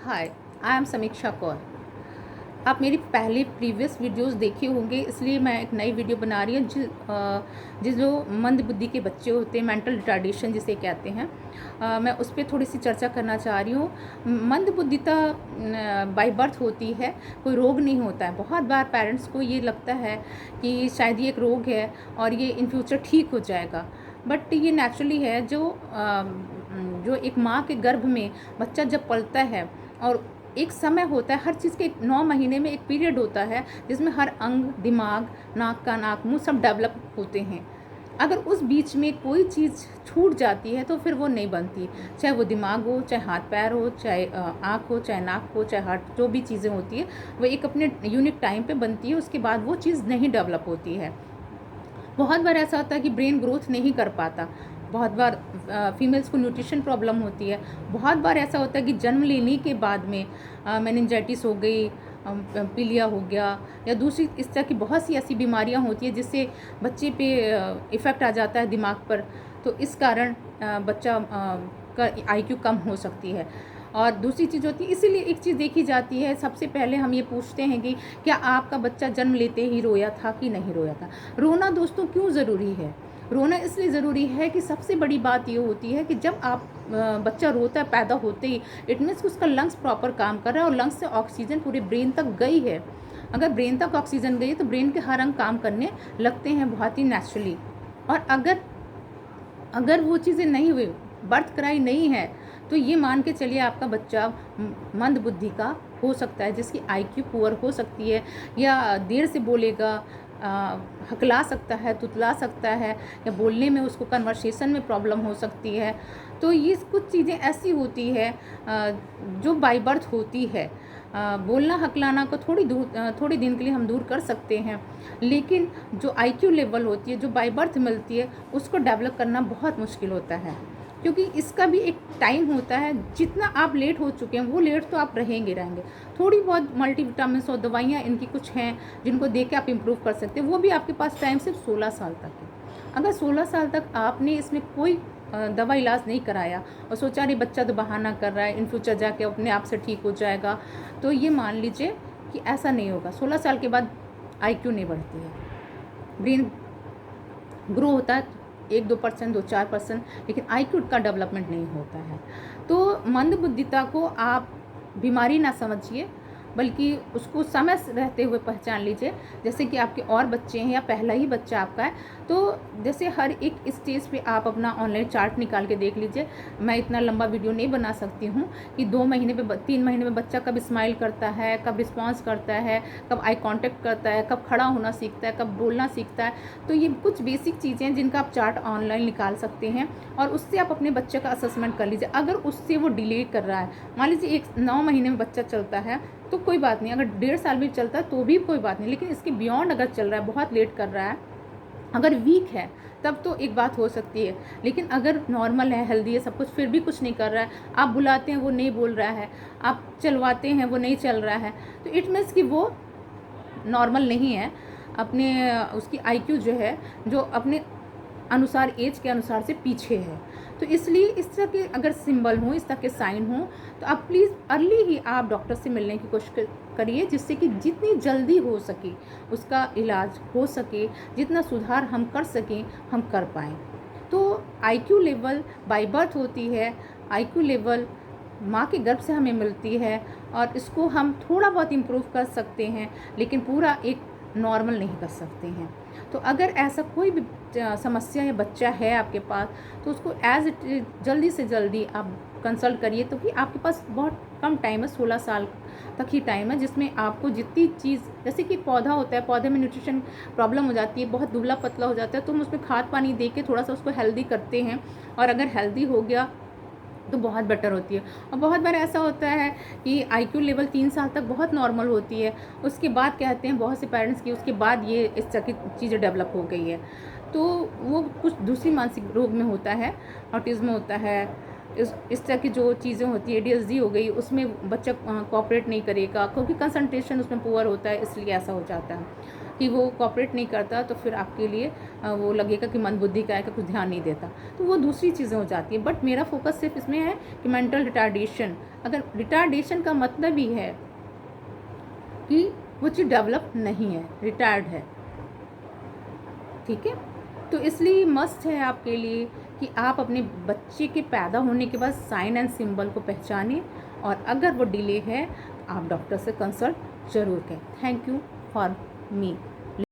Hi, I am समीक्षा कौर। आप मेरी पहले प्रीवियस वीडियोस देखे होंगे, इसलिए मैं एक नई वीडियो बना रही हूँ। जो मंद बुद्धि के बच्चे होते हैं, मेंटल रिटार्डेशन जिसे कहते हैं, मैं उस पर थोड़ी सी चर्चा करना चाह रही हूँ। मंद बुद्धिता बाय बर्थ होती है, कोई रोग नहीं होता है। बहुत बार पेरेंट्स को ये लगता है कि शायद ये एक रोग है और ये इन फ्यूचर ठीक हो जाएगा, बट ये नेचुरली है। जो एक माँ के गर्भ में बच्चा जब पलता है, और एक समय होता है, हर चीज़ के 9 महीने में एक पीरियड होता है जिसमें हर अंग, दिमाग, नाक का नाक मुंह सब डेवलप होते हैं। अगर उस बीच में कोई चीज़ छूट जाती है तो फिर वो नहीं बनती, चाहे वो दिमाग हो, चाहे हाथ पैर हो, चाहे आँख हो, चाहे नाक हो, चाहे हार्ट, जो भी चीज़ें होती है वो एक अपने यूनिक टाइम पे बनती है। उसके बाद वो चीज़ नहीं डेवलप होती है। बहुत बार ऐसा होता है कि ब्रेन ग्रोथ नहीं कर पाता। बहुत बार फीमेल्स को न्यूट्रिशन प्रॉब्लम होती है। बहुत बार ऐसा होता है कि जन्म लेने के बाद में मेनिंजाइटिस हो गई, पीलिया हो गया, या दूसरी इस तरह की बहुत सी ऐसी बीमारियां होती है जिससे बच्चे पे इफ़ेक्ट आ जाता है दिमाग पर। तो इस कारण बच्चा का आईक्यू कम हो सकती है। और दूसरी चीज़ होती है, इसीलिए एक चीज़ देखी जाती है, सबसे पहले हम ये पूछते हैं कि क्या आपका बच्चा जन्म लेते ही रोया था कि नहीं रोया था। रोना दोस्तों क्यों ज़रूरी है? रोना इसलिए ज़रूरी है कि सबसे बड़ी बात ये होती है कि जब आप बच्चा रोता है पैदा होते ही, इट मीन्स कि उसका लंग्स प्रॉपर काम कर रहा है और लंग्स से ऑक्सीजन पूरे ब्रेन तक गई है। अगर ब्रेन तक ऑक्सीजन गई तो ब्रेन के हर अंग काम करने लगते हैं बहुत ही नेचुरली। और अगर अगर वो चीज़ें नहीं हुई, बर्थ कराई नहीं है, तो ये मान के चलिए आपका बच्चा मंद बुद्धि का हो सकता है, जिसकी आईक्यू पुअर हो सकती है, या देर से बोलेगा, हकला सकता है, तुतला सकता है, या बोलने में उसको कन्वर्सेशन में प्रॉब्लम हो सकती है। तो ये कुछ चीज़ें ऐसी होती है जो बाय बर्थ होती है। बोलना हकलाना को थोड़ी दिन के लिए हम दूर कर सकते हैं, लेकिन जो आईक्यू लेवल होती है, जो बाय बर्थ मिलती है, उसको डेवलप करना बहुत मुश्किल होता है, क्योंकि इसका भी एक टाइम होता है। जितना आप लेट हो चुके हैं वो लेट तो आप रहेंगे। थोड़ी बहुत मल्टीविटामिन्स और दवाइयाँ इनकी कुछ हैं जिनको दे के आप इम्प्रूव कर सकते हैं, वो भी आपके पास टाइम सिर्फ 16 साल तक है। अगर 16 साल तक आपने इसमें कोई दवा इलाज नहीं कराया और सोचा नहीं बच्चा तो बहाना कर रहा है, इन फ्यूचर जाके अपने आप से ठीक हो जाएगा, तो ये मान लीजिए कि ऐसा नहीं होगा। 16 साल के बाद आईक्यू नहीं बढ़ती है, ब्रेन ग्रो होता है 1-2%, 2-4%, लेकिन आईक्यू का डेवलपमेंट नहीं होता है। तो मंद बुद्धिता को आप बीमारी ना समझिए, बल्कि उसको समय से रहते हुए पहचान लीजिए। जैसे कि आपके और बच्चे हैं या पहला ही बच्चा आपका है, तो जैसे हर एक स्टेज पे आप अपना ऑनलाइन चार्ट निकाल के देख लीजिए। मैं इतना लंबा वीडियो नहीं बना सकती हूँ कि 2 महीने पे 3 महीने में बच्चा कब स्माइल करता है, कब रिस्पॉन्स करता है, कब आई कॉन्टैक्ट करता है, कब खड़ा होना सीखता है, कब बोलना सीखता है। तो ये कुछ बेसिक चीज़ें हैं जिनका आप चार्ट ऑनलाइन निकाल सकते हैं, और उससे आप अपने बच्चे का असेसमेंट कर लीजिए। अगर उससे वो डिले कर रहा है, मान लीजिए 9 महीने में बच्चा चलता है तो कोई बात नहीं, अगर 1.5 साल भी चलता है तो भी कोई बात नहीं, लेकिन इसके बियॉन्ड अगर चल रहा है, बहुत लेट कर रहा है, अगर वीक है, तब तो एक बात हो सकती है। लेकिन अगर नॉर्मल है, हेल्दी है, सब कुछ, फिर भी कुछ नहीं कर रहा है, आप बुलाते हैं वो नहीं बोल रहा है, आप चलवाते हैं वो नहीं चल रहा है, तो इट मीन्स कि वो नॉर्मल नहीं है। अपने उसकी आईक्यू जो है, जो अपने अनुसार, एज के अनुसार से पीछे है। तो इसलिए इस तरह के अगर सिंबल हों, इस तरह के साइन हों, तो आप प्लीज़ अर्ली ही आप डॉक्टर से मिलने की कोशिश करिए, जिससे कि जितनी जल्दी हो सके उसका इलाज हो सके, जितना सुधार हम कर सकें हम कर पाएँ। तो आईक्यू लेवल बाय बर्थ होती है। आईक्यू लेवल माँ के गर्भ से हमें मिलती है, और इसको हम थोड़ा बहुत इम्प्रूव कर सकते हैं, लेकिन पूरा एक नॉर्मल नहीं कर सकते हैं। तो अगर ऐसा कोई भी समस्या या बच्चा है आपके पास, तो उसको एज इट इज जल्दी से जल्दी आप कंसल्ट करिए, क्योंकि आपके पास बहुत कम टाइम है, 16 साल तक ही टाइम है, जिसमें आपको जितनी चीज़, जैसे कि पौधा होता है, पौधे में न्यूट्रिशन प्रॉब्लम हो जाती है, बहुत दुबला पतला हो जाता है, तो हम उसमें खाद पानी दे के थोड़ा सा उसको हेल्दी करते हैं, और अगर हेल्दी हो गया तो बहुत बेटर होती है। और बहुत बार ऐसा होता है कि आईक्यू लेवल 3 साल तक बहुत नॉर्मल होती है, उसके बाद कहते हैं बहुत से पेरेंट्स की उसके बाद ये इस तरह की चीज़ें डेवलप हो गई है, तो वो कुछ दूसरी मानसिक रोग में होता है, ऑटिज़्म होता है, इस तरह की जो चीज़ें होती है, ADHD हो गई, उसमें बच्चा कोऑपरेट नहीं करेगा, क्योंकि कंसंट्रेशन उसमें पुअर होता है, इसलिए ऐसा हो जाता है। कि वो कोऑपरेट नहीं करता, तो फिर आपके लिए वो लगेगा कि मंदबुद्धि का है, कि कुछ ध्यान नहीं देता, तो वो दूसरी चीज़ें हो जाती है। बट मेरा फोकस सिर्फ इसमें है कि मेंटल रिटार्डेशन, अगर रिटार्डेशन का मतलब ही है कि वो चीज़ डेवलप नहीं है, रिटायर्ड है, ठीक है। तो इसलिए मस्ट है आपके लिए कि आप अपने बच्चे के पैदा होने के बाद साइन एंड सिंबल को पहचानें, और अगर वो डिले है आप डॉक्टर से कंसल्ट ज़रूर करें। Thank you for me.